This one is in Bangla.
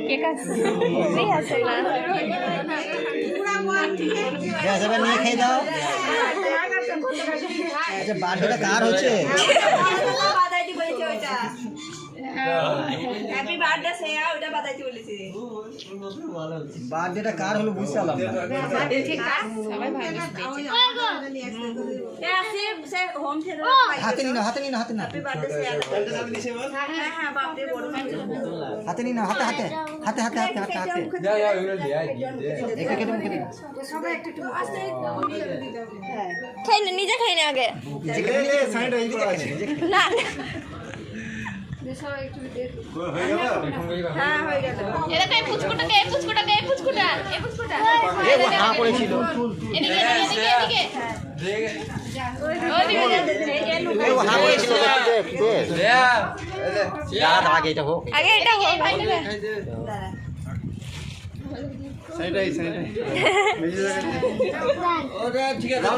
কেক আছে না নিয়ে খেয়ে দাও। আচ্ছা বার্থডেটা কার হচ্ছে? হ্যাপি বার্থডে সেয়া ওটা বাতাইতে বলেছি। বার্থডেটা কার হলো বুঝতে পারলাম না। ঠিক আছে সবাই ভালো সে হোম থিয়েটার হাতে নিন হাতে নিন হাতে না হ্যাপি বার্থডে সেয়া হ্যাঁ হ্যাঁ বাপরে বড় হাতে নিন হাতে হাতে হাতে হাতে হাতে হাতে হাতে কেটে মুখে দিন। সবাই একটু একটু আস্তে খাই না নিজে খাই না আগে স্যানিটাইজ করা আছে। না হ্যাঁ হয়ে গেল এটা কই পুচকুটা কে পুচকুটা কে পুচকুটা এই পুচকুটা এ ও হা পড়েছিল। এদিকে এদিকে এদিকে ওদিকে এ ও হা পড়েছিল দেখ দেখ। यार आगे এটা হোক। আগে এটা হোক স্যানিটাইজ স্যানিটাইজ। ওরে ঠিক আছে।